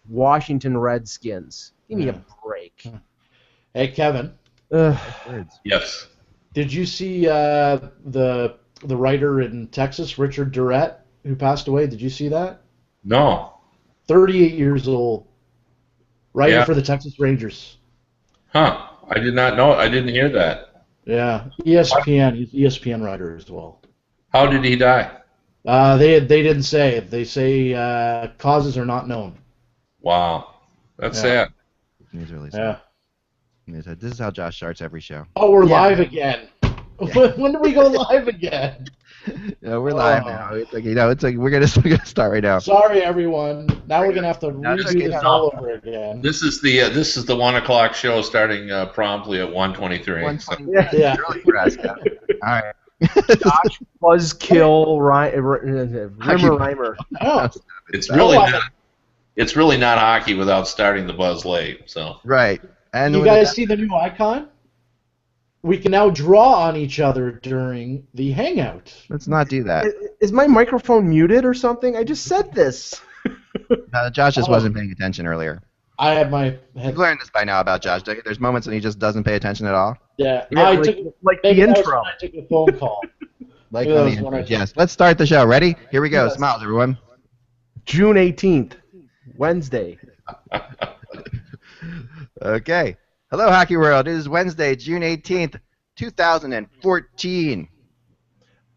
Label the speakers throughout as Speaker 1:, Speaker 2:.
Speaker 1: Washington Redskins. Give me a break.
Speaker 2: Hey, Kevin.
Speaker 3: Yes.
Speaker 2: Did you see the writer in Texas, Richard Durrett, who passed away? Did you see that?
Speaker 3: No.
Speaker 2: 38 years old. Writer for the Texas Rangers.
Speaker 3: Huh. I did not know. I didn't hear that.
Speaker 2: Yeah. ESPN. He's ESPN writer as well.
Speaker 3: How did he die?
Speaker 2: They didn't say. They say causes are not known.
Speaker 3: Wow. That's sad.
Speaker 4: He's really sad. This is how Josh starts every show.
Speaker 2: Oh, we're live again. When do we go live again?
Speaker 4: No, we're live now. It's like we're gonna start right now.
Speaker 2: Sorry, everyone. Now we're gonna have to redo this all over again.
Speaker 3: This is the 1 o'clock show starting promptly at 1:23.
Speaker 4: So. Yeah. Early for us, yeah. All right.
Speaker 1: Josh Buzzkill Reimer.
Speaker 2: Oh.
Speaker 3: It's really not hockey without starting the buzz late. So
Speaker 4: right. And
Speaker 2: you guys see the new icon? We can now draw on each other during the hangout.
Speaker 4: Let's not do that.
Speaker 1: Is my microphone muted or something? I just said this.
Speaker 4: Josh just wasn't paying attention earlier.
Speaker 2: I have my head.
Speaker 4: You've learned this by now about Josh. There's moments when he just doesn't pay attention at all.
Speaker 2: Yeah,
Speaker 1: I took the intro.
Speaker 2: I took a phone call.
Speaker 4: Like on the intro. Yes. Let's start the show. Ready? Here we go. Yes. Smiles, everyone.
Speaker 1: June 18th, Wednesday.
Speaker 4: Okay. Hello, Hockey World. It is Wednesday, June 18th, 2014.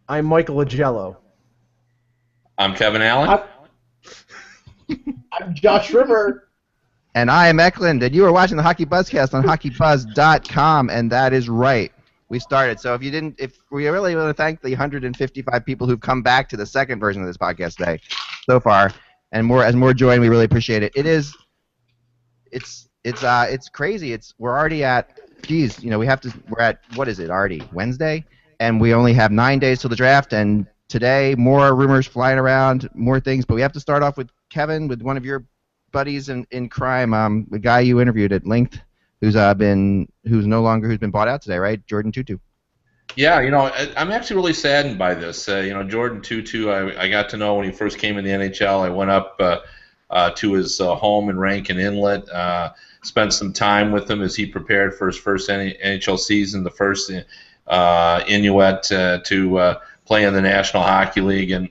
Speaker 1: I'm Michael Agello.
Speaker 3: I'm Kevin Allen.
Speaker 2: I'm Josh Rimmer.
Speaker 4: And I am Eklund, and you are watching the Hockey Buzzcast on HockeyBuzz.com, and that is right. We started. So if we really want to thank the 155 people who've come back to the second version of this podcast today so far, and more join, we really appreciate it. It's crazy. We're already at, we're at, what is it already, Wednesday? And we only have 9 days till the draft, and today more rumors flying around, more things, but we have to start off with Kevin, with one of your buddies in crime, the guy you interviewed at length, who's been bought out today, right? Jordan Tootoo.
Speaker 3: Yeah, I'm actually really saddened by this. Jordan Tootoo, I got to know when he first came in the NHL. I went up to his home in Rankin Inlet, spent some time with him as he prepared for his first NHL season, the first Inuit to play in the National Hockey League. And,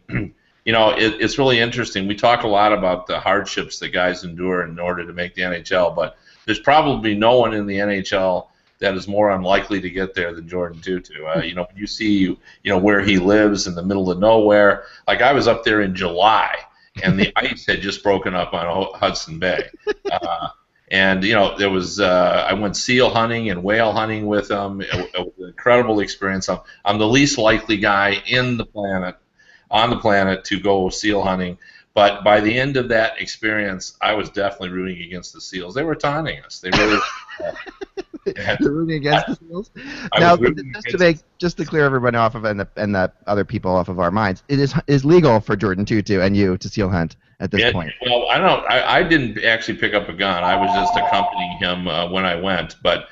Speaker 3: it's really interesting. We talk a lot about the hardships that guys endure in order to make the NHL, but there's probably no one in the NHL that is more unlikely to get there than Jordan Tootoo. When you see, where he lives in the middle of nowhere. Like, I was up there in July, and the ice had just broken up on Hudson Bay. And, there was, I went seal hunting and whale hunting with him. It was an incredible experience. I'm the least likely guy on the planet to go seal hunting. But by the end of that experience, I was definitely rooting against the seals. They were taunting us. They really
Speaker 4: They're rooting against the seals? Now, just to clear everyone off of and the other people off of our minds, it is legal for Jordan Tootoo and you to seal hunt at this point.
Speaker 3: Well, I didn't actually pick up a gun. I was just accompanying him when I went, but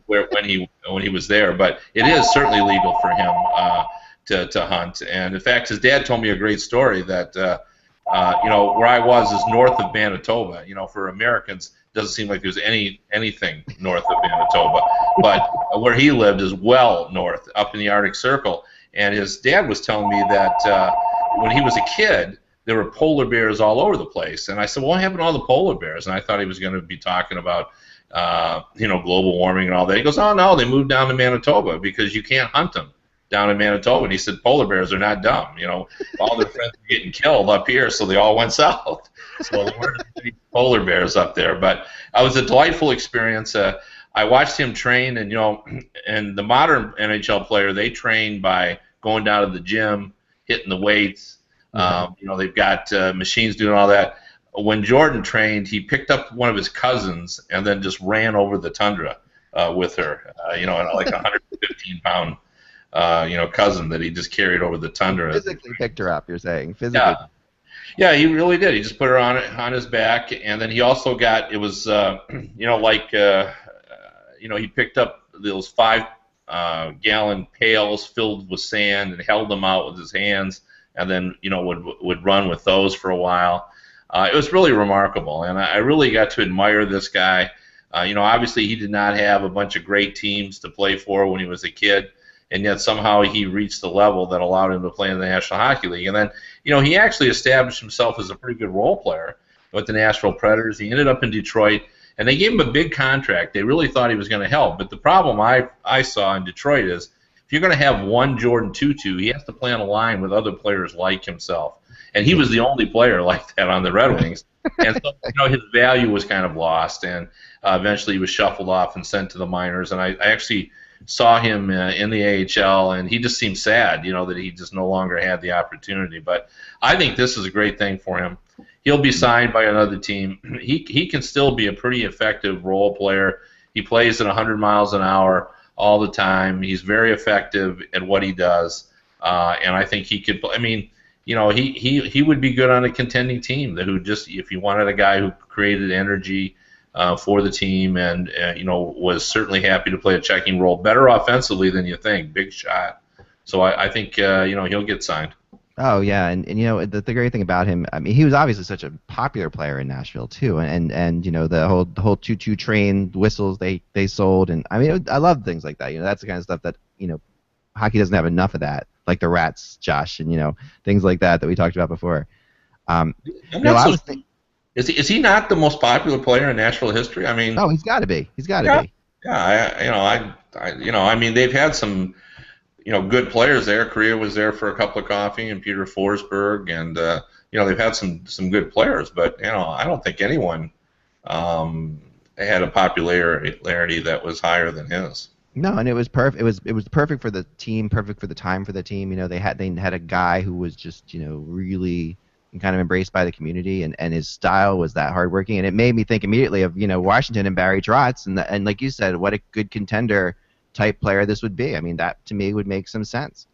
Speaker 3: when he was there. But it is certainly legal for him to hunt. And in fact, his dad told me a great story that where I was is north of Manitoba. For Americans, it doesn't seem like there's anything north of Manitoba, but where he lived is well north, up in the Arctic Circle. And his dad was telling me that when he was a kid, there were polar bears all over the place. And I said, well, what happened to all the polar bears? And I thought he was going to be talking about global warming and all that. He goes, oh no, they moved down to Manitoba because you can't hunt them down in Manitoba. And he said, polar bears are not dumb. All their friends were getting killed up here, so they all went south. So there weren't any polar bears up there. But it was a delightful experience. I watched him train, and and the modern NHL player, they train by going down to the gym, hitting the weights. They've got machines doing all that. When Jordan trained, he picked up one of his cousins and then just ran over the tundra with her. Like a 115-pound. Cousin that he just carried over the tundra.
Speaker 4: Physically picked her up, you're saying? Physically.
Speaker 3: Yeah, he really did. He just put her on his back, and then he also got, it was, he picked up those 5-gallon pails filled with sand and held them out with his hands, and then, would run with those for a while. It was really remarkable, and I really got to admire this guy. Obviously he did not have a bunch of great teams to play for when he was a kid, and yet somehow he reached the level that allowed him to play in the National Hockey League. And then, he actually established himself as a pretty good role player with the Nashville Predators. He ended up in Detroit, and they gave him a big contract. They really thought he was going to help. But the problem I saw in Detroit is if you're going to have one Jordan Tootoo, he has to play on a line with other players like himself. And he was the only player like that on the Red Wings. And so, his value was kind of lost, and eventually he was shuffled off and sent to the minors. And I actually saw him in the AHL, and he just seemed sad, that he just no longer had the opportunity. But I think this is a great thing for him. He'll be signed by another team. He can still be a pretty effective role player. He plays at 100 miles an hour all the time. He's very effective at what he does, and I think he could. I mean, he would be good on a contending team who just, if you wanted a guy who created energy for the team and was certainly happy to play a checking role, better offensively than you think, big shot. So I think he'll get signed.
Speaker 4: Oh yeah, and the great thing about him, I mean, he was obviously such a popular player in Nashville too, and the whole choo-choo train whistles they sold, and I mean I love things like that. That's the kind of stuff that hockey doesn't have enough of that, like the Rats, Josh, and things like that we talked about before.
Speaker 3: Is he not the most popular player in Nashville history? I mean,
Speaker 4: he's got to be. He's got to be.
Speaker 3: Yeah, I mean, they've had some good players there. Korea was there for a cup of coffee, and Peter Forsberg, and they've had some good players, but I don't think anyone had a popularity that was higher than his.
Speaker 4: No, and it was perfect. It was perfect for the team, perfect for the time for the team. They had a guy who was just really kind of embraced by the community, and his style was that hardworking, and it made me think immediately of Washington and Barry Trotz, and like you said, what a good contender type player this would be. I mean, that to me would make some sense.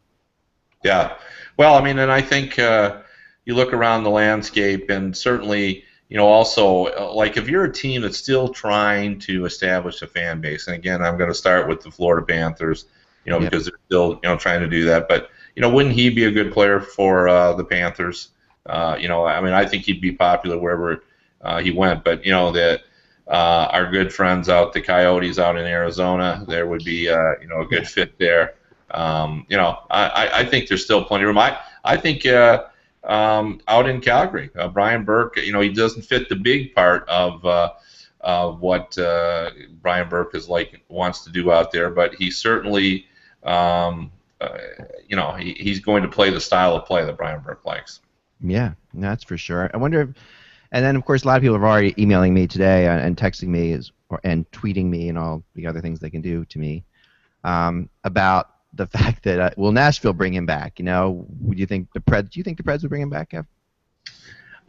Speaker 3: Yeah, well, I mean, and I think you look around the landscape, and certainly also like if you're a team that's still trying to establish a fan base, and again, I'm going to start with the Florida Panthers, because they're still trying to do that, but wouldn't he be a good player for the Panthers? I mean, I think he'd be popular wherever he went, but our good friends out, the Coyotes out in Arizona, there would be a good fit there. I think there's still plenty of room. I think out in Calgary, Brian Burke, he doesn't fit the big part of what Brian Burke wants to do out there, but he certainly he's going to play the style of play that Brian Burke likes.
Speaker 4: Yeah, that's for sure. I wonder if, and then of course a lot of people have already emailing me today and texting me and tweeting me and all the other things they can do to me about the fact that will Nashville bring him back? Would you think the Preds? Do you think the Preds would bring him back, Kev?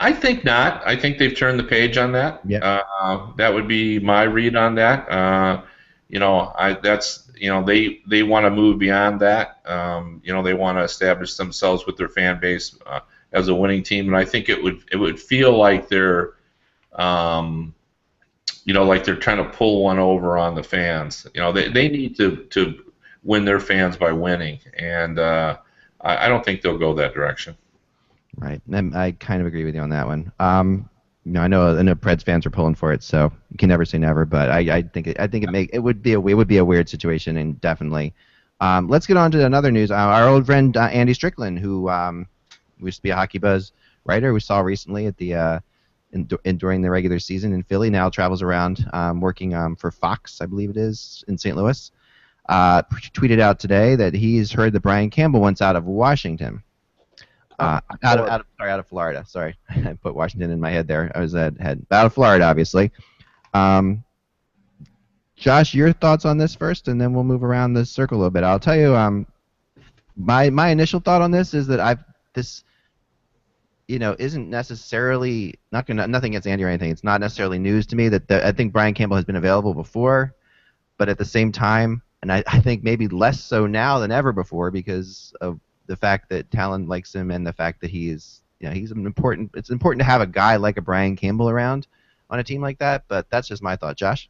Speaker 3: I think not. I think they've turned the page on that.
Speaker 4: Yeah.
Speaker 3: That would be my read on that. They want to move beyond that. They want to establish themselves with their fan base as a winning team, and I think it would feel like they're like they're trying to pull one over on the fans. They need to win their fans by winning, and I don't think they'll go that direction.
Speaker 4: Right, and I kind of agree with you on that one. I know Preds fans are pulling for it, so you can never say never. But I think it would be a weird situation, and definitely. Let's get on to another news. Our old friend Andy Strickland, who used to be a HockeyBuzz writer, we saw recently at the during the regular season in Philly, now travels around working for Fox, I believe it is, in St. Louis. Tweeted out today that he's heard that Brian Campbell wants out of Washington. Out of Florida. Sorry, I put Washington in my head there. I was out of Florida, obviously. Josh, your thoughts on this first, and then we'll move around the circle a little bit. I'll tell you, my initial thought on this is that this isn't necessarily nothing against Andy or anything. It's not necessarily news to me that I think Brian Campbell has been available before, but at the same time, and I think maybe less so now than ever before because of the fact that Talon likes him and the fact that he's important. It's important to have a guy like a Brian Campbell around on a team like that. But that's just my thought, Josh.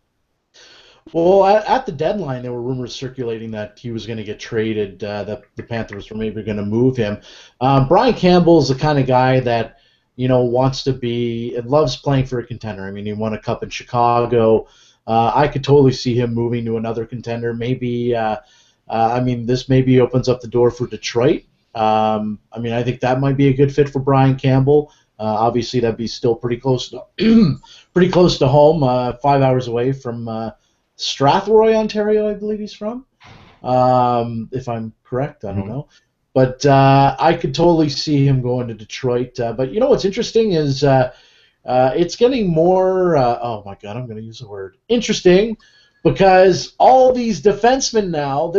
Speaker 2: Well, at the deadline, there were rumors circulating that he was going to get traded, that the Panthers were maybe going to move him. Brian Campbell is the kind of guy that wants to be and loves playing for a contender. I mean, he won a cup in Chicago. I could totally see him moving to another contender. Maybe, this maybe opens up the door for Detroit. I think that might be a good fit for Brian Campbell. Obviously, that'd be still pretty close to home, 5 hours away from Strathroy, Ontario, I believe he's from. If I'm correct, I don't know. But I could totally see him going to Detroit. But what's interesting is it's getting more, oh my God, I'm going to use the word, interesting, because all these defensemen now,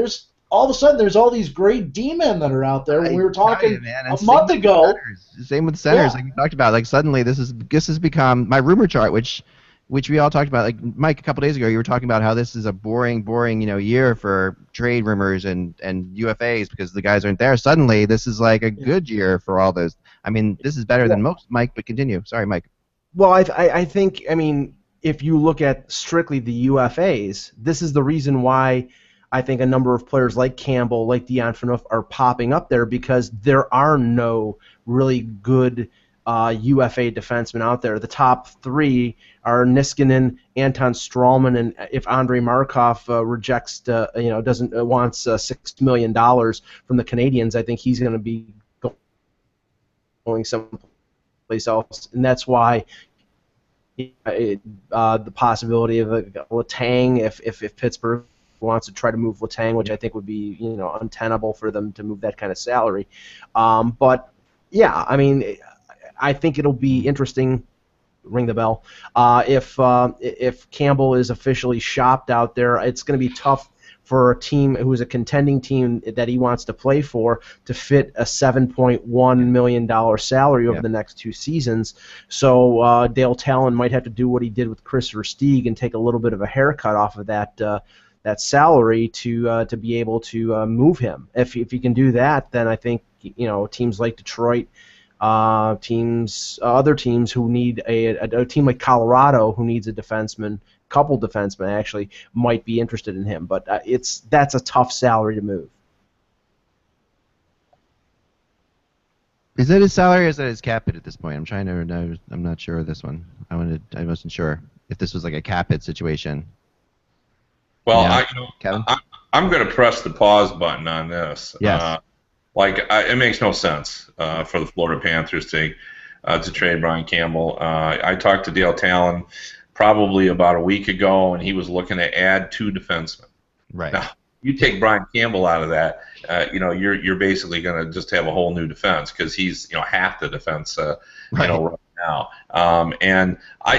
Speaker 2: all of a sudden there's all these great D-men that are out there. When we were talking a month ago.
Speaker 4: Same with centers, like we talked about. Like suddenly this has become my rumor chart, which we all talked about. Like Mike, a couple days ago, you were talking about how this is a boring, year for trade rumors and UFAs because the guys aren't there. Suddenly, this is like a good year for all those. I mean, this is better than most. Mike, but continue. Sorry, Mike.
Speaker 1: Well, I think, if you look at strictly the UFAs, this is the reason why I think a number of players like Campbell, like Dion Phaneuf are popping up there, because there are no really good UFA defensemen out there. The top three are Niskanen, Anton Strawman, and if Andrei Markov wants $6 million from the Canadiens, I think he's going to be going someplace else, and that's why the possibility of Letang, if Pittsburgh wants to try to move Letang, which I think would be untenable for them to move that kind of salary. But yeah, I think it'll be interesting. Ring the bell. If Campbell is officially shopped out there, it's going to be tough for a team who is a contending team that he wants to play for to fit a $7.1 million salary over the next 2 seasons. So Dale Talon might have to do what he did with Chris Versteeg and take a little bit of a haircut off of that salary to be able to move him. If he can do that, then I think teams like Detroit, other teams who need a team like Colorado who needs a defenseman, couple defensemen actually, might be interested in him. But that's a tough salary to move.
Speaker 4: Is that his salary or is that his cap hit at this point? I'm trying to know. I'm not sure of this one. I wasn't sure if this was like a cap hit situation.
Speaker 3: Well,
Speaker 4: Kevin?
Speaker 3: I'm going to press the pause button on this.
Speaker 4: Yes.
Speaker 3: It makes no sense for the Florida Panthers to trade Brian Campbell. I talked to Dale Talon probably about a week ago, and he was looking to add 2 defensemen.
Speaker 4: Right.
Speaker 3: Now, you take Brian Campbell out of that, you're basically going to just have a whole new defense because he's half the defense right now. And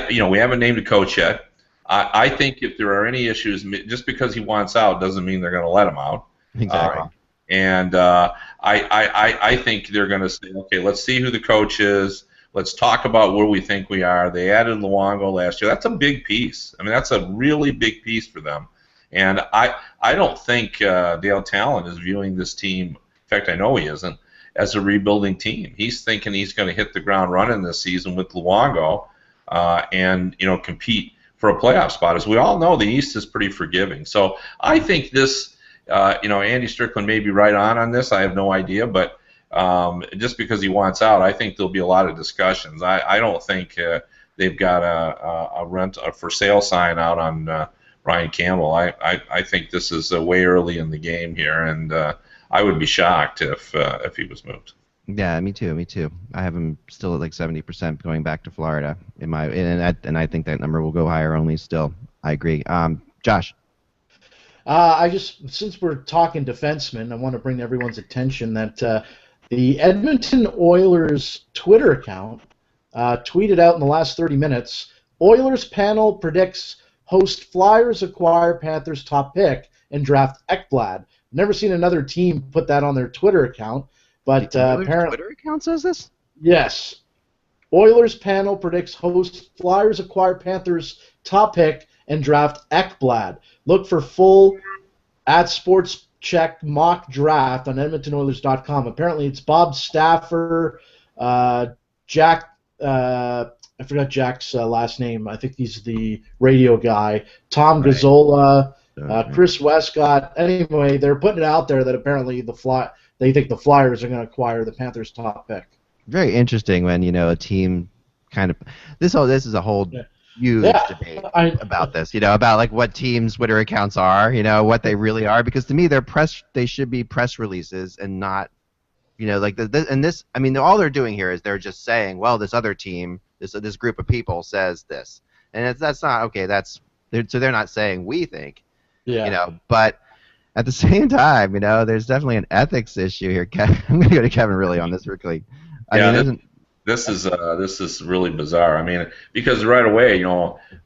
Speaker 3: we haven't named a coach yet. I think if there are any issues, just because he wants out doesn't mean they're going to let him out.
Speaker 4: Exactly.
Speaker 3: And I think they're going to say, okay, let's see who the coach is. Let's talk about where we think we are. They added Luongo last year. That's a big piece. That's a really big piece for them. And I don't think Dale Talon is viewing this team, in fact, I know he isn't, as a rebuilding team. He's thinking he's going to hit the ground running this season with Luongo and compete for a playoff spot. As we all know, the East is pretty forgiving. So I think this, Andy Strickland may be right on this. I have no idea, but just because he wants out, I think there'll be a lot of discussions. I don't think they've got a for sale sign out on Brian Campbell. I think this is way early in the game here, and I would be shocked if he was moved.
Speaker 4: Yeah, me too. I have him still at like 70% going back to Florida and I think that number will go higher only still. I agree. Josh.
Speaker 2: Since we're talking defensemen, I want to bring everyone's attention that the Edmonton Oilers Twitter account tweeted out in the last 30 minutes, Oilers panel predicts host Flyers acquire Panthers top pick and draft Ekblad. Never seen another team put that on their Twitter account. But apparently,
Speaker 4: Twitter account says this?
Speaker 2: Yes. Oilers panel predicts host Flyers acquire Panthers top pick and draft Ekblad. Look for full @SportsCheck mock draft on EdmontonOilers.com. Apparently, it's Bob Staffer, Jack. I forgot Jack's last name. I think he's the radio guy. Tom Gazzola, Chris Westcott. Anyway, they're putting it out there that apparently they think the Flyers are going to acquire the Panthers' top pick.
Speaker 4: very interesting when a team kind of this is a whole huge debate about this. About like what teams' Twitter accounts are. What they really are, because to me they should be press releases and not. Like this. I mean, all they're doing here is they're just saying, well, this other team, this group of people says this, and that's not okay. So they're not saying we think. But at the same time, there's definitely an ethics issue here. I'm going to go to Kevin really on this quickly.
Speaker 3: This is really bizarre. I mean, because right away,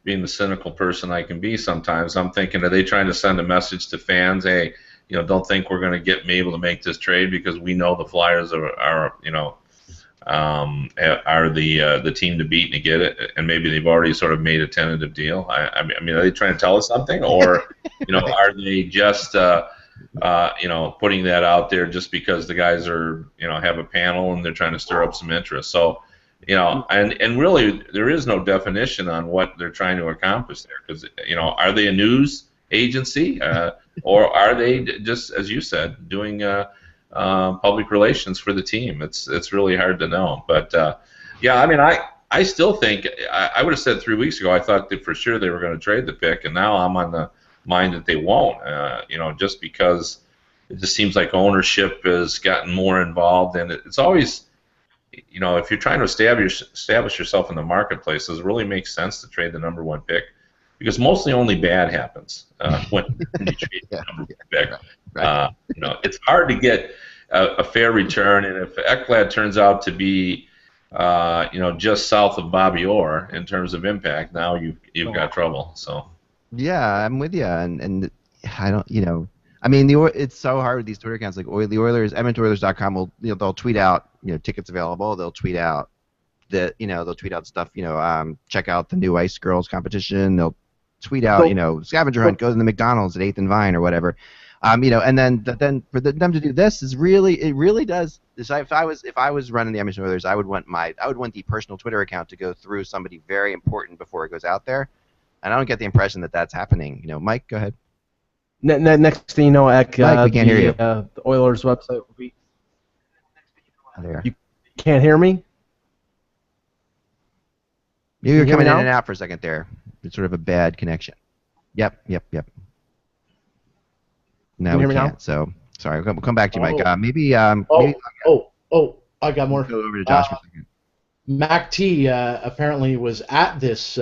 Speaker 3: being the cynical person I can be sometimes, I'm thinking, are they trying to send a message to fans? Hey, don't think we're going to be able to make this trade because we know the Flyers are the team to beat and to get it, and maybe they've already sort of made a tentative deal. I mean, are they trying to tell us something, or are they just putting that out there just because the guys are have a panel and they're trying to stir up some interest? So and really there is no definition on what they're trying to accomplish there, because are they a news agency or are they just, as you said, doing public relations for the team? It's really hard to know. But I mean, I still think I would have said 3 weeks ago I thought that for sure they were going to trade the pick, and now I'm on the mind that they won't. Just because it just seems like ownership has gotten more involved, and it's always, if you're trying to establish yourself in the marketplace, does it really make sense to trade the number 1 pick? Because mostly only bad happens when you trade the number 1 pick. Right. It's hard to get a fair return, and if Ekblad turns out to be, just south of Bobby Orr in terms of impact, now you've got trouble. So.
Speaker 4: Yeah, I'm with you, and I don't, I mean, it's so hard with these Twitter accounts. Like the Oilers, EdmontonOilers.com will, they'll tweet out, tickets available. They'll tweet out they'll tweet out stuff. Check out the new Ice Girls competition. They'll tweet out, scavenger hunt, go to the McDonald's at 8th and Vine or whatever. And then for them to do this it really does. If I was running the Edmonton Oilers, I would want the personal Twitter account to go through somebody very important before it goes out there. And I don't get the impression that that's happening. Mike, go ahead.
Speaker 1: Next thing you know, Ek,
Speaker 4: Mike, we can't hear you.
Speaker 1: The Oilers website will be.
Speaker 4: There.
Speaker 1: You can't hear me?
Speaker 4: You were coming in and out for a second there. It's sort of a bad connection. Yep. Now we can't. So sorry. We'll come back to you, Mike. Maybe. I got more. Go over to Josh for a second.
Speaker 2: Mac T apparently was at this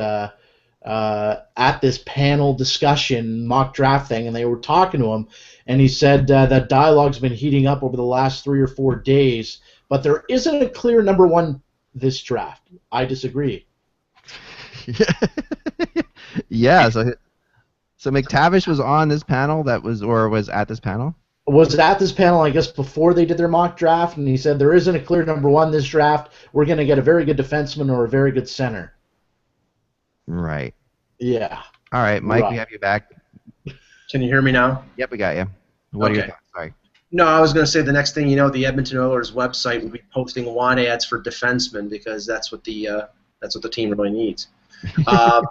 Speaker 2: panel discussion, mock draft thing, and they were talking to him, and he said that dialogue's been heating up over the last 3 or 4 days, but there isn't a clear number 1 this draft. I disagree.
Speaker 4: Yeah. So McTavish was on this panel was at this panel?
Speaker 2: Was at this panel, I guess, before they did their mock draft, and he said there isn't a clear number 1 this draft. We're going to get a very good defenseman or a very good center.
Speaker 4: Right.
Speaker 2: Yeah.
Speaker 4: All right, Mike, we have you back.
Speaker 5: Can you hear me now?
Speaker 4: Yep, we got you. What are your thoughts? Sorry.
Speaker 5: No, I was going to say the next thing you know, the Edmonton Oilers website will be posting want ads for defensemen because that's what the team really needs. I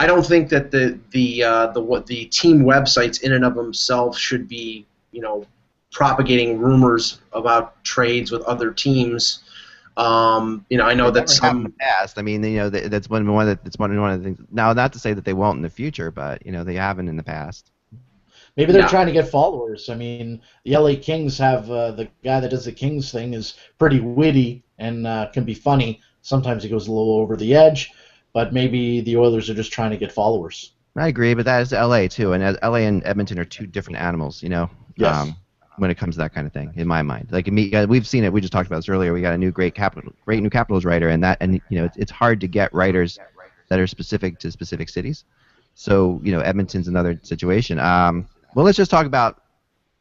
Speaker 5: don't think that the team websites in and of themselves should be, propagating rumors about trades with other teams. I know that some
Speaker 4: in the past. I mean, that's one of the things. Now, not to say that they won't in the future, but they haven't in the past.
Speaker 2: Maybe they're trying to get followers. I mean, the LA Kings have the guy that does the Kings thing is pretty witty and can be funny. Sometimes he goes a little over the edge, but maybe the Oilers are just trying to get followers.
Speaker 4: I agree, but that is LA too, and LA and Edmonton are 2 different animals.
Speaker 2: Yes.
Speaker 4: When it comes to that kind of thing, in my mind, like we've seen it. We just talked about this earlier. We got a new great new Capitals writer, and it's hard to get writers that are specific to specific cities. So Edmonton's another situation. Well, let's just talk about.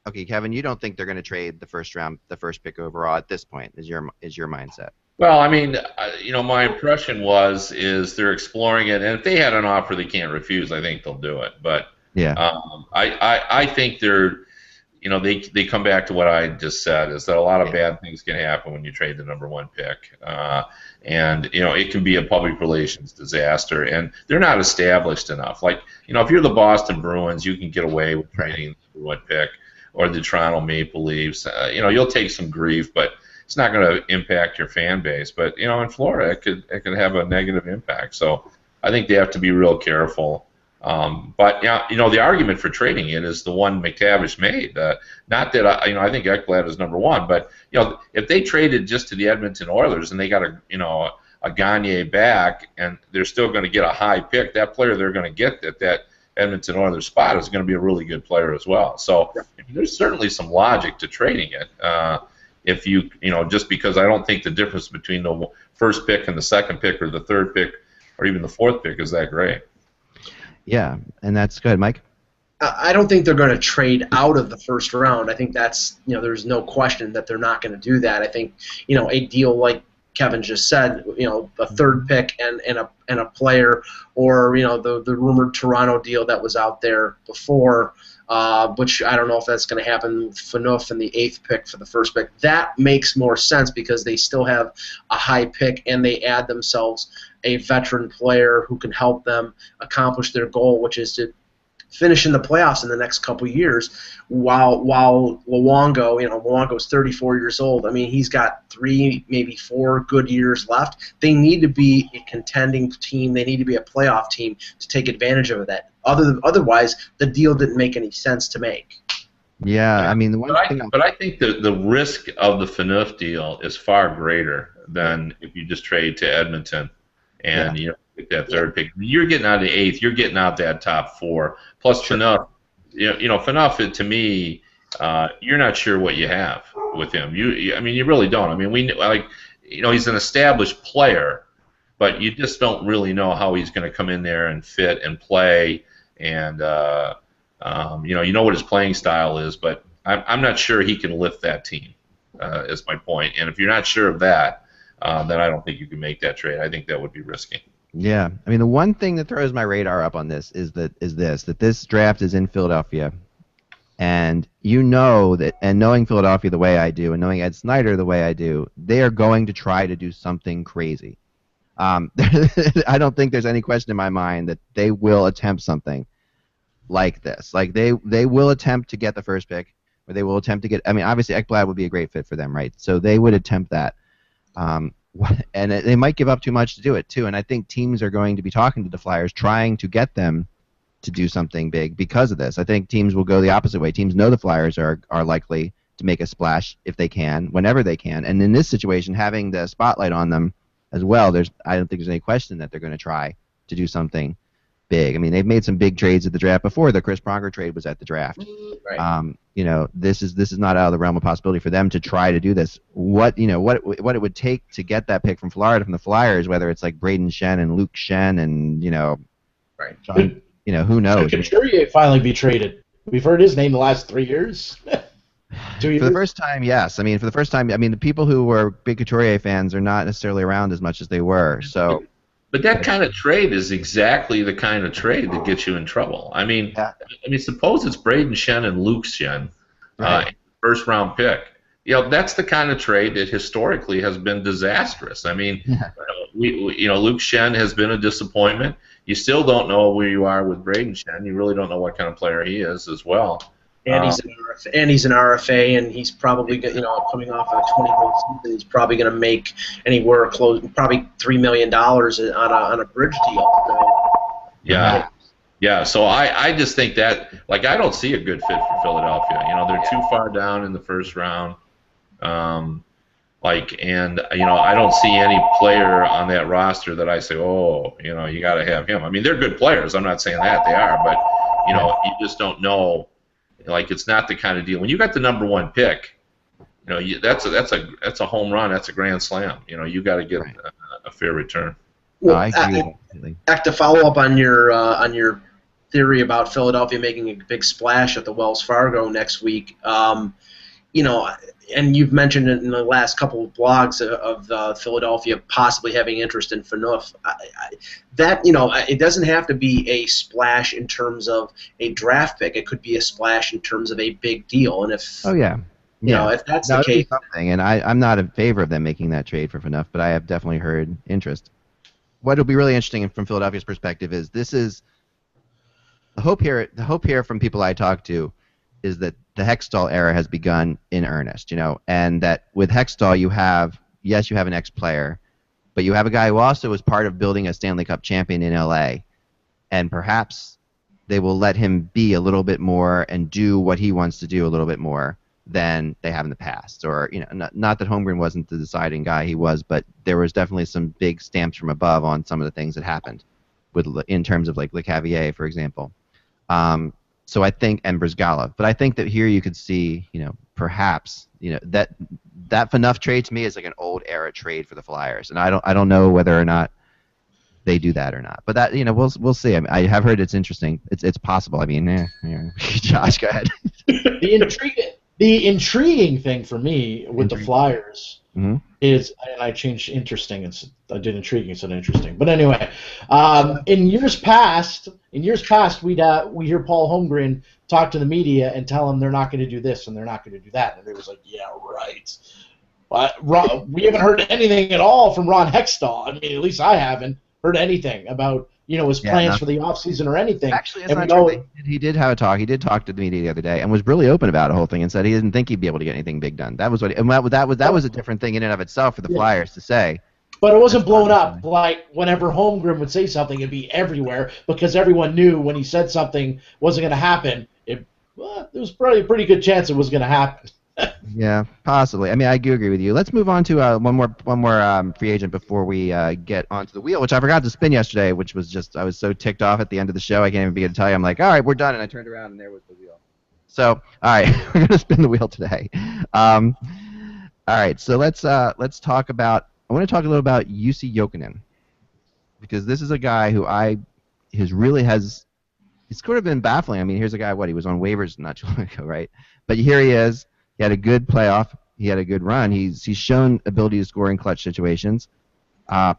Speaker 4: Okay, Kevin, you don't think they're going to trade the first pick overall at this point? Is your mindset?
Speaker 3: Well, I mean, my impression is they're exploring it, and if they had an offer they can't refuse, I think they'll do it. But
Speaker 4: yeah,
Speaker 3: I think they're. They come back to what I just said, is that a lot of bad things can happen when you trade the number 1 pick. And it can be a public relations disaster, and they're not established enough. Like, if you're the Boston Bruins, you can get away with trading the number 1 pick. or the Toronto Maple Leafs. You'll take some grief, but it's not going to impact your fan base. But in Florida, it could have a negative impact. So I think they have to be real careful. But the argument for trading it is the one McTavish made. Not that I think Ekblad is number one, but if they traded just to the Edmonton Oilers and they got a Gagne back, and they're still going to get a high pick, that player they're going to get at that Edmonton Oilers spot is going to be a really good player as well. So there's certainly some logic to trading it. If just because I don't think the difference between the first pick and the second pick or the third pick or even the fourth pick is that great.
Speaker 4: Yeah, and that's good, Mike.
Speaker 5: I don't think they're going to trade out of the first round. I think that's there's no question that they're not going to do that. I think a deal like Kevin just said, a third pick and a player, or the rumored Toronto deal that was out there before, which I don't know if that's going to happen. Phaneuf and the 8th pick for the first pick, that makes more sense because they still have a high pick and they add themselves a veteran player who can help them accomplish their goal, which is to finish in the playoffs in the next couple of years. While Luongo's 34 years old. I mean, he's got 3, maybe 4 good years left. They need to be a contending team. They need to be a playoff team to take advantage of that. Otherwise, the deal didn't make any sense to make.
Speaker 4: Yeah, I mean,
Speaker 3: but I think the risk of the Phaneuf deal is far greater than if you just trade to Edmonton and get that third pick. You're getting out of the 8th. You're getting out that top 4. Plus Phaneuf, Phaneuf, to me, you're not sure what you have with him. I mean, you really don't. I mean, he's an established player, but you just don't really know how he's going to come in there and fit and play. And you know what his playing style is, but I'm not sure he can lift that team. Is my point. And if you're not sure of that, then I don't think you can make that trade. I think that would be risky.
Speaker 4: Yeah, I mean, the one thing that throws my radar up on this is that this draft is in Philadelphia, and and knowing Philadelphia the way I do, and knowing Ed Snyder the way I do, they are going to try to do something crazy. I don't think there's any question in my mind that they will attempt something like this. Like they will attempt to get the first pick, or they will attempt to get. I mean, obviously Ekblad would be a great fit for them, right? So they would attempt that. And they might give up too much to do it, too. And I think teams are going to be talking to the Flyers, trying to get them to do something big because of this. I think teams will go the opposite way. Teams know the Flyers are likely to make a splash if they can, whenever they can. And in this situation, having the spotlight on them as well, I don't think there's any question that they're going to try to do something big. I mean, they've made some big trades at the draft before. The Chris Pronger trade was at the draft. Right. This is not out of the realm of possibility for them to try to do this. What it would take to get that pick from Florida from the Flyers, whether it's like Braden Shen and Luke Shen and
Speaker 2: right.
Speaker 4: John, who knows?
Speaker 2: Should Couturier finally be traded? We've heard his name the last 3 years. 2 years.
Speaker 4: For the first time, yes. I mean, the people who were big Couturier fans are not necessarily around as much as they were. So.
Speaker 3: But that kind of trade is exactly the kind of trade that gets you in trouble. I mean, suppose it's Braden Shen and Luke Shen,
Speaker 4: right.
Speaker 3: First round pick. That's the kind of trade that historically has been disastrous. I mean, Luke Shen has been a disappointment. You still don't know where you are with Braden Shen. You really don't know what kind of player he is as well.
Speaker 5: And he's an RFA, and he's probably coming off a 20-goal season. He's probably going to make anywhere close, probably $3 million on a bridge deal. So,
Speaker 3: yeah. So I just think that I don't see a good fit for Philadelphia. They're too far down in the first round. And I don't see any player on that roster that I say, you got to have him. I mean, they're good players. I'm not saying that they are, but you just don't know. It's not the kind of deal. When you got the number 1 pick, that's a home run. That's a grand slam. You got to get a fair return.
Speaker 5: Well, I agree. To follow up on your theory about Philadelphia making a big splash at the Wells Fargo next week, and you've mentioned it in the last couple of blogs of Philadelphia possibly having interest in Phaneuf. It doesn't have to be a splash in terms of a draft pick. It could be a splash in terms of a big deal. And if if that's the case,
Speaker 4: and I'm not in favor of them making that trade for Phaneuf, but I have definitely heard interest. What will be really interesting from Philadelphia's perspective is the hope here from people I talk to is that the Hextall era has begun in earnest, and that with Hextall you have an ex-player, but you have a guy who also was part of building a Stanley Cup champion in LA, and perhaps they will let him be a little bit more and do what he wants to do a little bit more than they have in the past. Or not that Holmgren wasn't the deciding guy, he was, but there was definitely some big stamps from above on some of the things that happened in terms of like Lecavalier, for example. So I think, and Brizgalov, but I think that here you could see, perhaps, that Phaneuf trade to me is like an old era trade for the Flyers, and I don't know whether or not they do that or not. But that, we'll see. I mean, I have heard it's interesting. It's possible. I mean, Josh, go ahead.
Speaker 2: The intriguing thing for me with the Flyers is, and I changed interesting. I did intriguing instead of interesting. But anyway, in years past, we'd hear Paul Holmgren talk to the media and tell them they're not going to do this and they're not going to do that, and it was like, yeah, right. We haven't heard anything at all from Ron Hextall. I mean, at least I haven't heard anything about his plans for the offseason or anything.
Speaker 4: Actually, it's not true. He did have a talk. He did talk to the media the other day and was really open about the whole thing and said he didn't think he'd be able to get anything big done. That was what. That was a different thing in and of itself for the Flyers to say.
Speaker 2: But it wasn't blown up like whenever Holmgren would say something, it'd be everywhere because everyone knew when he said something wasn't going to happen. There was probably a pretty good chance it was going to happen.
Speaker 4: Yeah, possibly. I mean, I do agree with you. Let's move on to one more free agent before we get onto the wheel, which I forgot to spin yesterday, which was just I was so ticked off at the end of the show I can't even begin to tell you. I'm like, all right, we're done, and I turned around and there was the wheel. So, all right, we're gonna spin the wheel today. All right, so let's talk about. I want to talk a little about Jussi Jokinen because this is a guy who it's sort of been baffling. I mean, here's a guy he was on waivers not too long ago, right? But here he is. He had a good playoff. He had a good run. He's shown ability to score in clutch situations.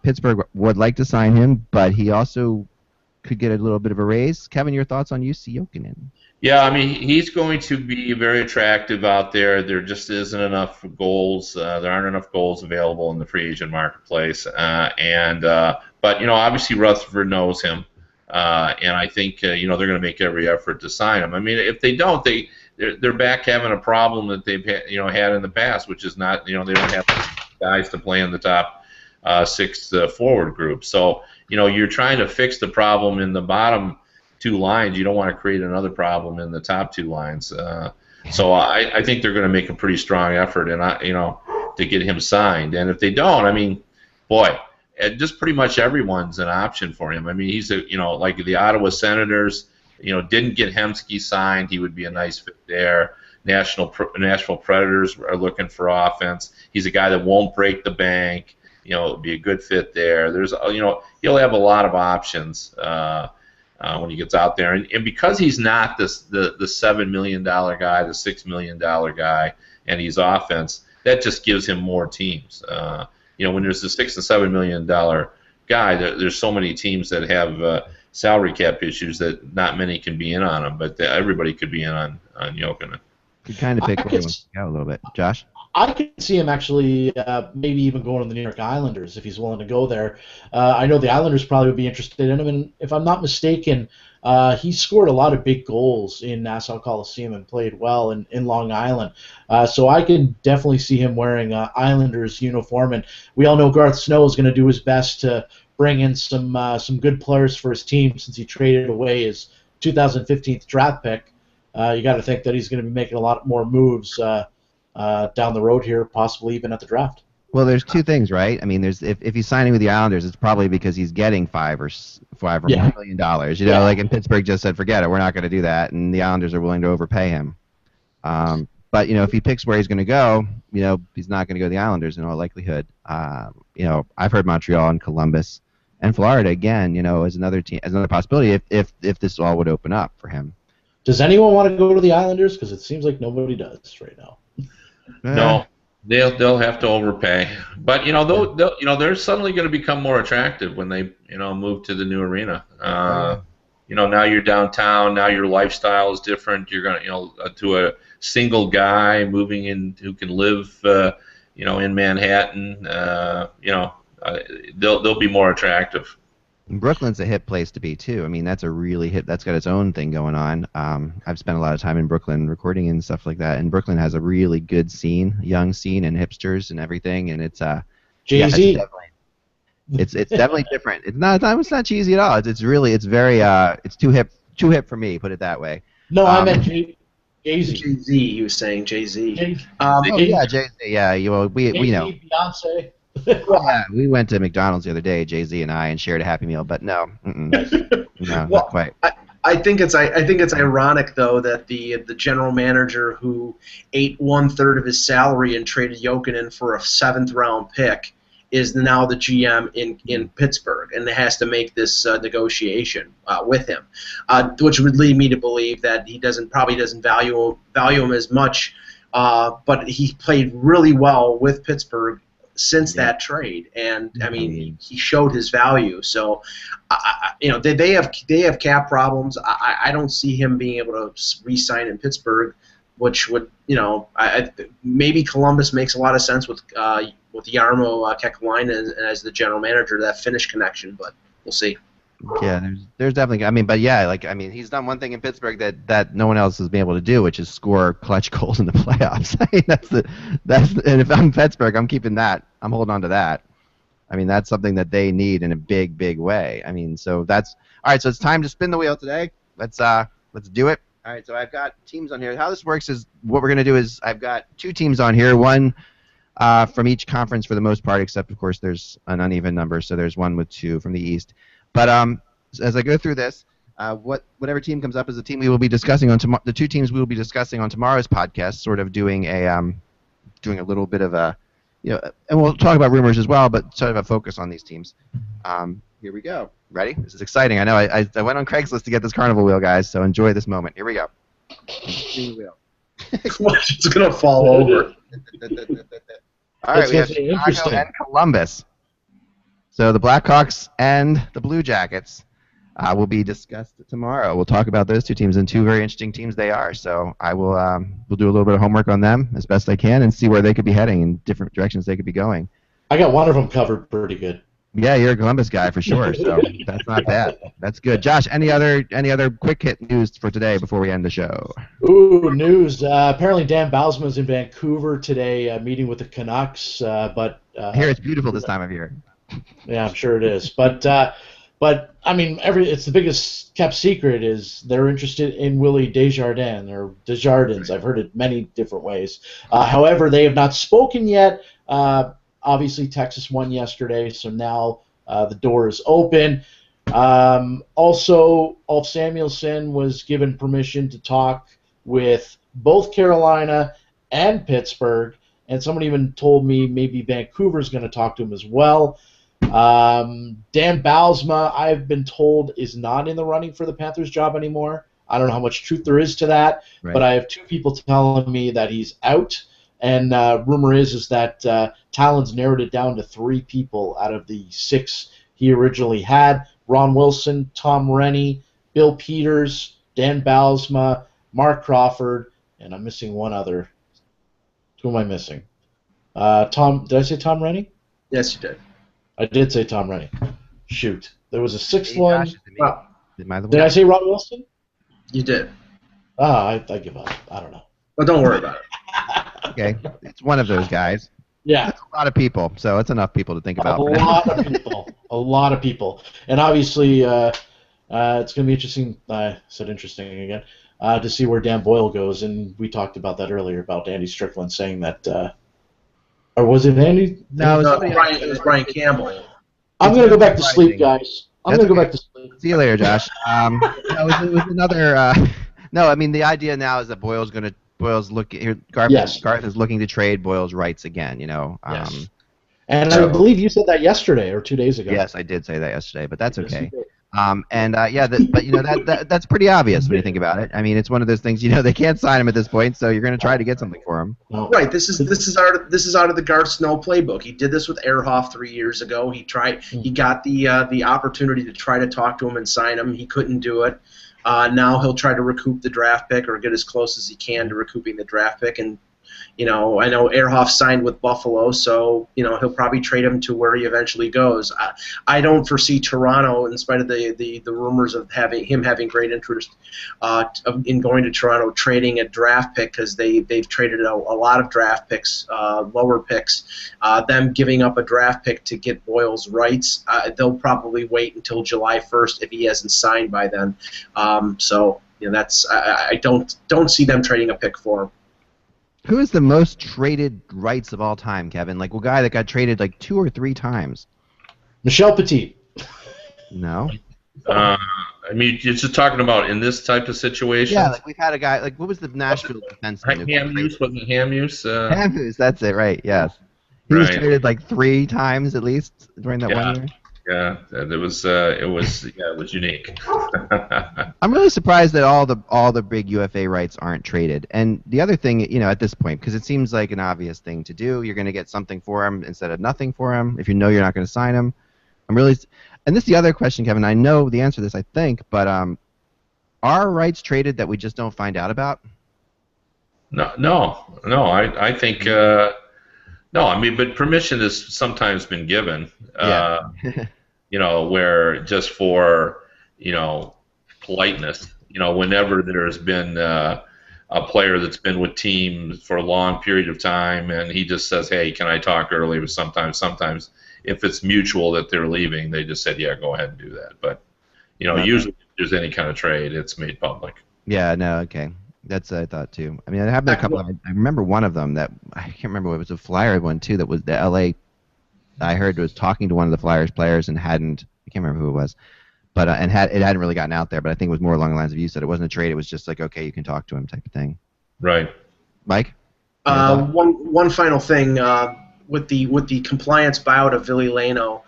Speaker 4: Pittsburgh would like to sign him, but he also could get a little bit of a raise. Kevin, your thoughts on Jussi Jokinen?
Speaker 3: Yeah, I mean, he's going to be very attractive out there. There just isn't enough goals. There aren't enough goals available in the free agent marketplace. But obviously Rutherford knows him, and I think they're going to make every effort to sign him. I mean, if they don't, they're back having a problem that they've had in the past, which is not they don't have guys to play in the top six forward group. So you're trying to fix the problem in the bottom two lines. You don't want to create another problem in the top two lines. So I think they're going to make a pretty strong effort and to get him signed. And if they don't, I mean, boy, just pretty much everyone's an option for him. I mean, he's like the Ottawa Senators. Didn't get Hemsky signed. He would be a nice fit there. Nashville Predators are looking for offense. He's a guy that won't break the bank. It'd be a good fit there. There's, he'll have a lot of options when he gets out there. And because he's not the $7 million guy, the $6 million guy, and he's offense, that just gives him more teams. When there's a $6 and $7 million guy, there's so many teams that have salary cap issues that not many can be in on him, but everybody could be in on Jokinen.
Speaker 4: You kind of pick where he wants to go a little bit. Josh?
Speaker 2: I could see him actually maybe even going to the New York Islanders if he's willing to go there. I know the Islanders probably would be interested in him, and if I'm not mistaken, he scored a lot of big goals in Nassau Coliseum and played well in Long Island. So I can definitely see him wearing Islanders uniform, and we all know Garth Snow is going to do his best to bring in some good players for his team since he traded away his 2015 draft pick. You got to think that he's going to be making a lot more moves down the road here, possibly even at the draft.
Speaker 4: Well, there's two things, right? I mean, if he's signing with the Islanders, it's probably because he's getting $5 or more million dollars. Like in Pittsburgh just said, forget it, we're not going to do that, and the Islanders are willing to overpay him. But if he picks where he's going to go, he's not going to go to the Islanders in all likelihood. I've heard Montreal and Columbus and Florida again, as another team, as another possibility if this all would open up for him.
Speaker 2: Does anyone want to go to the Islanders? Because it seems like nobody does right now.
Speaker 3: No, they'll have to overpay. But they're suddenly going to become more attractive when they move to the new arena. Now you're downtown. Now your lifestyle is different. You're going to a single guy moving in who can live in Manhattan. They'll be more attractive.
Speaker 4: And Brooklyn's a hip place to be too. I mean, that's a really hip. That's got its own thing going on. I've spent a lot of time in Brooklyn recording and stuff like that. And Brooklyn has a really good scene, young scene, and hipsters and everything. And it's
Speaker 2: Jay-Z.
Speaker 4: Yeah, it's definitely different. It's not cheesy at all. It's very it's too hip for me. Put it that way.
Speaker 2: No, I meant Jay-Z.
Speaker 5: Jay-Z, he was saying Jay-Z.
Speaker 4: Yeah, Jay-Z. Yeah, we know.
Speaker 2: Beyonce.
Speaker 4: Yeah, we went to McDonald's the other day, Jay-Z and I, and shared a Happy Meal. But no, no, not quite.
Speaker 5: I think it's ironic though that the general manager who ate 1/3 of his salary and traded Jokinen for a 7th-round pick is now the GM in Pittsburgh and has to make this negotiation with him, which would lead me to believe that he probably doesn't value him as much, but he played really well with Pittsburgh since that trade, and I mean he showed his value. So, they have cap problems. I don't see him being able to re-sign in Pittsburgh, which would maybe Columbus makes a lot of sense with Jarmo Kekalainen as the general manager, that Finnish connection, but we'll see.
Speaker 4: Yeah, there's definitely. I mean, but yeah, he's done one thing in Pittsburgh that no one else has been able to do, which is score clutch goals in the playoffs. I mean, and if I'm Pittsburgh, I'm keeping that. I'm holding on to that. I mean, that's something that they need in a big, big way. I mean, so that's all right. So it's time to spin the wheel today. Let's do it. All right. So I've got teams on here. How this works is what we're gonna do is I've got 2 teams on here. One from each conference for the most part, except of course there's an uneven number. So there's one with 2 from the East. But as I go through this, whatever team comes up is the team we will be discussing on the 2 teams we will be discussing on tomorrow's podcast. Sort of doing a little bit of a, and we'll talk about rumors as well, but sort of a focus on these teams. Here we go. Ready? This is exciting. I know. I went on Craigslist to get this carnival wheel, guys. So enjoy this moment. Here we go. Wheel.
Speaker 5: It's gonna fall over.
Speaker 4: All right, we have Chicago and Columbus. So the Blackhawks and the Blue Jackets will be discussed tomorrow. We'll talk about those 2 teams, and 2 very interesting teams they are. So I will we'll do a little bit of homework on them as best I can and see where they could be heading in different directions they could be going.
Speaker 2: I got one of them covered pretty good.
Speaker 4: Yeah, you're a Columbus guy for sure, so that's not bad. That's good. Josh, any other quick hit news for today before we end the show?
Speaker 2: Ooh, news. Apparently Dan Bylsma's in Vancouver today meeting with the Canucks, but
Speaker 4: here it's beautiful this time of year.
Speaker 2: Yeah, I'm sure it is. But I mean, it's the biggest kept secret is they're interested in Willie Desjardins or Desjardins. I've heard it many different ways. However, they have not spoken yet. Obviously, Texas won yesterday, so now the door is open. Also, Ulf Samuelsson was given permission to talk with both Carolina and Pittsburgh, and someone even told me maybe Vancouver's going to talk to him as well. Dan Bylsma, I've been told, is not in the running for the Panthers job anymore. I don't know how much truth there is to that, but I have 2 people telling me that he's out. And rumor is that Talon's narrowed it down to 3 people out of the 6 he originally had. Ron Wilson, Tom Rennie, Bill Peters, Dan Bylsma, Mark Crawford, and I'm missing one other. Who am I missing? Did I say Tom Rennie?
Speaker 5: Yes, you did.
Speaker 2: I did say Tom Rennie. Shoot. There was a 6th one. Did I
Speaker 4: I
Speaker 2: say Ron Wilson?
Speaker 5: You did.
Speaker 2: I give up. I don't know.
Speaker 5: But don't worry about it.
Speaker 4: Okay, it's one of those guys.
Speaker 2: Yeah.
Speaker 4: That's a lot of people, so it's enough people to think about.
Speaker 2: A lot of people. And obviously, it's going to be interesting. I said interesting again. To see where Dan Boyle goes, and we talked about that earlier about Andy Strickland saying that. Or was it Andy?
Speaker 5: No, it was Brian Campbell.
Speaker 2: I'm going to go back to sleep, guys. I'm going to go back to sleep.
Speaker 4: See you later, Josh. It was another. No, I mean the idea now is that Boyle's looking here. Garth is looking to trade Boyle's rights again.
Speaker 2: Yes. And I believe you said that yesterday or 2 days ago.
Speaker 4: Yes, I did say that yesterday, but that's okay. That's pretty obvious when you think about it. I mean, it's one of those things. They can't sign him at this point, so you're going to try to get something for him.
Speaker 5: Right. This is out of the Garth Snow playbook. He did this with Ehrhoff 3 years ago. He got the opportunity to try to talk to him and sign him. He couldn't do it. Now he'll try to recoup the draft pick or get as close as he can to recouping the draft pick. And I know Ehrhoff signed with Buffalo, so he'll probably trade him to where he eventually goes. I don't foresee Toronto, in spite of the rumors of him having great interest in going to Toronto, trading a draft pick, because they've traded a lot of draft picks, lower picks. Them giving up a draft pick to get Boyle's rights, they'll probably wait until July 1st if he hasn't signed by then. I don't see them trading a pick for him.
Speaker 4: Who is the most traded rights of all time, Kevin? Like a guy that got traded like 2 or 3 times.
Speaker 2: Michel Petit.
Speaker 4: No.
Speaker 3: I mean, you're just talking about in this type of situation?
Speaker 4: Yeah, like we've had a guy, like what was the Nashville defenseman?
Speaker 3: Hamuse, wasn't it Hamuse?
Speaker 4: Hamuse, that's it, right, yes. He was traded like 3 times at least during that 1 year.
Speaker 3: Yeah, it was unique.
Speaker 4: I'm really surprised that all the big UFA rights aren't traded. And the other thing, at this point, because it seems like an obvious thing to do, you're going to get something for him instead of nothing for him if you know you're not going to sign him. And this is the other question, Kevin. I know the answer to this, I think, but are rights traded that we just don't find out about?
Speaker 3: No. I think no. I mean, but permission has sometimes been given.
Speaker 4: Yeah.
Speaker 3: Where just for politeness. Whenever there's been a player that's been with teams for a long period of time, and he just says, "Hey, can I talk early?" But sometimes if it's mutual that they're leaving, they just said, "Yeah, go ahead and do that." But usually if there's any kind of trade, it's made public.
Speaker 4: Yeah. No. Okay. That's what I thought too. I mean, it happened a couple. I remember one of them that I can't remember. It was a Flyer one too. That was the LA. I heard was talking to one of the Flyers players and hadn't. I can't remember who it was, but it hadn't really gotten out there. But I think it was more along the lines of you said. It wasn't a trade. It was just like, okay, you can talk to him type of thing.
Speaker 3: Right.
Speaker 4: Mike.
Speaker 5: One final thing with the compliance buyout of Ville Laino,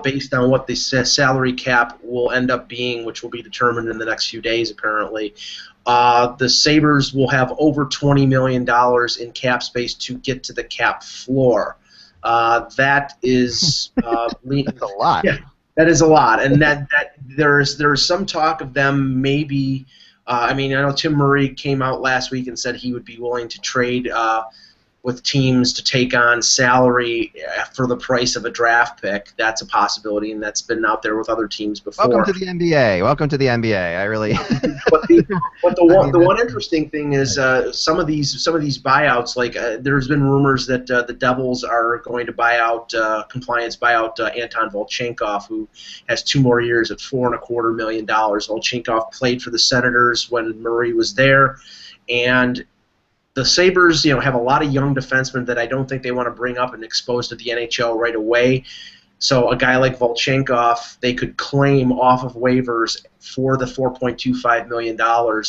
Speaker 5: based on what the salary cap will end up being, which will be determined in the next few days apparently. The Sabres will have over $20 million in cap space to get to the cap floor. That is
Speaker 4: that's a lot.
Speaker 5: Yeah, that is a lot, and that there's some talk of them maybe. I know Tim Murray came out last week and said he would be willing to trade with teams to take on salary for the price of a draft pick. That's a possibility, and that's been out there with other teams before.
Speaker 4: Welcome to the NBA. Welcome to the NBA. I really.
Speaker 5: but the one interesting thing is some of these buyouts. Like there's been rumors that the Devils are going to compliance buyout Anton Volchenkov, who has 2 more years at $4.25 million. Volchenkov played for the Senators when Murray was there, and the Sabres, have a lot of young defensemen that I don't think they want to bring up and expose to the NHL right away. So a guy like Volchenkov, they could claim off of waivers for the $4.25 million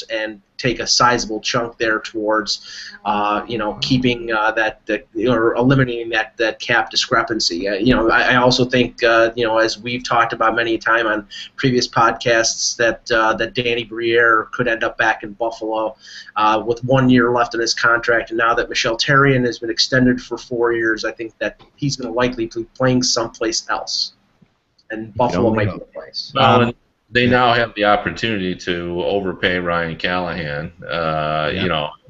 Speaker 5: and take a sizable chunk there towards, keeping or eliminating that cap discrepancy. I also think, as we've talked about many a time on previous podcasts, that Danny Briere could end up back in Buffalo with 1 year left in his contract, and now that Michel Therrien has been extended for 4 years, I think that he's going to likely be playing someplace else, and Buffalo might be the place.
Speaker 3: Well, they now have the opportunity to overpay Ryan Callahan.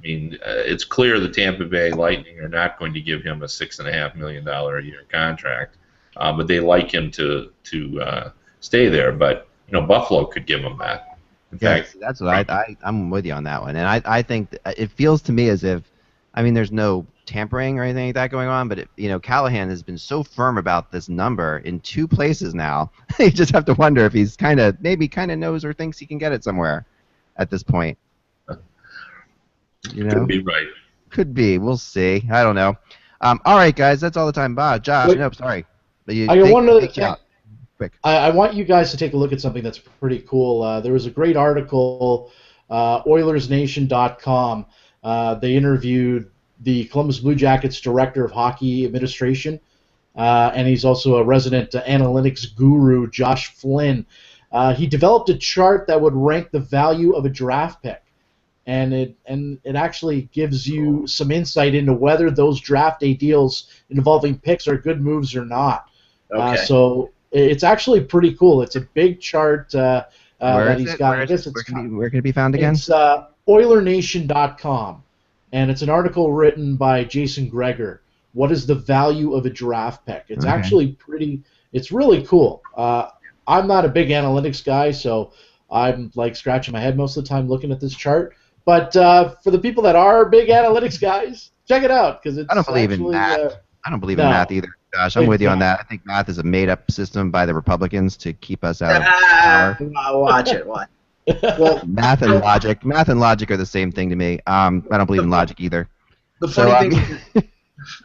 Speaker 3: It's clear the Tampa Bay Lightning are not going to give him a $6.5 million a year contract, but they like him to stay there. But Buffalo could give him that. In fact,
Speaker 4: that's what I'm with you on that one, and I think it feels to me as if, there's no tampering or anything like that going on, but Callahan has been so firm about this number in 2 places now. You just have to wonder if he's kind of knows or thinks he can get it somewhere at this point.
Speaker 3: Could be right.
Speaker 4: Could be. We'll see. I don't know. All right, guys, that's all the time. Josh,
Speaker 2: wait,
Speaker 4: nope, sorry.
Speaker 2: I got one other thing.
Speaker 4: Quick.
Speaker 2: I want you guys to take a look at something that's pretty cool. There was a great article, OilersNation.com. They interviewed the Columbus Blue Jackets Director of Hockey Administration, and he's also a resident analytics guru, Josh Flynn. He developed a chart that would rank the value of a draft pick, and it actually gives you some insight into whether those draft day deals involving picks are good moves or not.
Speaker 5: Okay.
Speaker 2: So it's actually pretty cool. It's a big chart that he's got.
Speaker 4: Where can it be found again?
Speaker 2: It's OilerNation.com. and it's an article written by Jason Greger. What is the value of a draft pick? It's actually it's really cool. I'm not a big analytics guy, so I'm like scratching my head most of the time looking at this chart. But for the people that are big analytics guys, check it out because it's.
Speaker 4: I don't believe in math. I don't believe in math either, Josh. I'm with you on that. I think math is a made-up system by the Republicans to keep us out of power.
Speaker 5: Watch it.
Speaker 2: Well,
Speaker 4: math and logic are the same thing to me. I don't believe in logic either.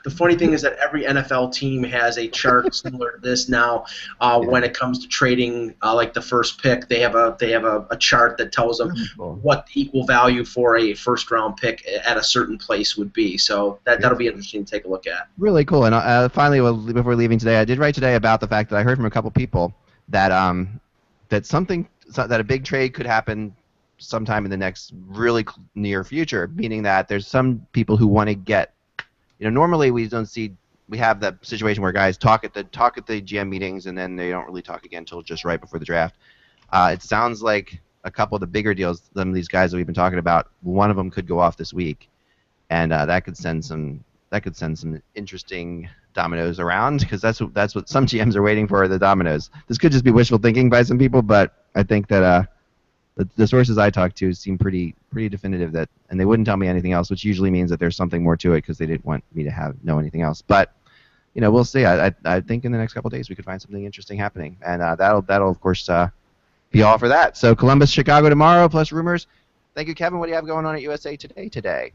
Speaker 5: The funny thing is that every NFL team has a chart similar to this now. When it comes to trading, like the first pick, they have a chart that tells them what the equal value for a first-round pick at a certain place would be. So that'll be interesting to take a look at.
Speaker 4: Really cool. And finally, before leaving today, I did write today about the fact that I heard from a couple people that that a big trade could happen sometime in the next really near future, meaning that there's some people who want to get. Normally we have that situation where guys talk at the GM meetings and then they don't really talk again until just right before the draft. It sounds like a couple of the bigger deals, some of these guys that we've been talking about, one of them could go off this week, and that could send some interesting dominoes around because that's what some GMs are waiting for, the dominoes. This could just be wishful thinking by some people, but I think that the sources I talked to seem pretty definitive that, and they wouldn't tell me anything else, which usually means that there's something more to it because they didn't want me to know anything else. But we'll see. I think in the next couple of days we could find something interesting happening, and that'll of course be all for that. So Columbus, Chicago tomorrow, plus rumors. Thank you, Kevin. What do you have going on at USA Today?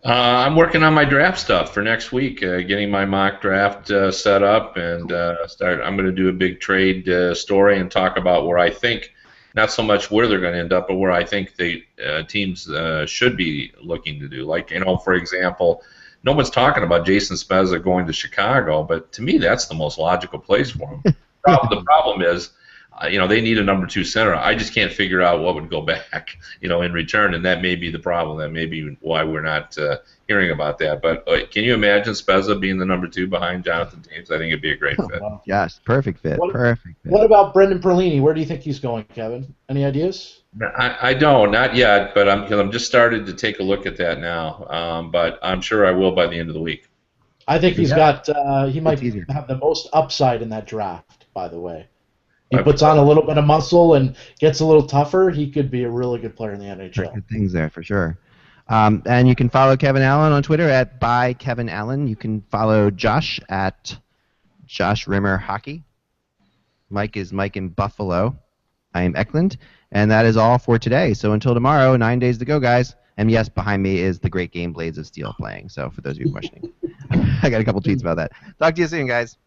Speaker 3: I'm working on my draft stuff for next week, getting my mock draft set up, and I'm going to do a big trade story and talk about where I think. Not so much where they're going to end up, but where I think the teams should be looking to do. Like, for example, no one's talking about Jason Spezza going to Chicago, but to me that's the most logical place for him. The problem is, they need a number 2 center. I just can't figure out what would go back, in return, and that may be the problem. That may be why we're not hearing about that. But can you imagine Spezza being the number 2 behind Jonathan James? I think it'd be a great fit.
Speaker 2: Wow.
Speaker 4: Yes, perfect fit. Perfect fit.
Speaker 2: What about Brendan Perlini? Where do you think he's going, Kevin? Any ideas?
Speaker 3: I don't, not yet, but I'm just started to take a look at that now. But I'm sure I will by the end of the week.
Speaker 2: I think he might have the most upside in that draft, by the way. He puts on a little bit of muscle and gets a little tougher. He could be a really good player in the NHL.
Speaker 4: Good things there for sure. And you can follow Kevin Allen on Twitter at @ByKevinAllen. You can follow Josh at Josh Rimmer Hockey. Mike is Mike in Buffalo. I am Eklund. And that is all for today. So until tomorrow, 9 days to go, guys. And yes, behind me is the great game Blades of Steel playing. So for those of you questioning, I got a couple tweets about that. Talk to you soon, guys.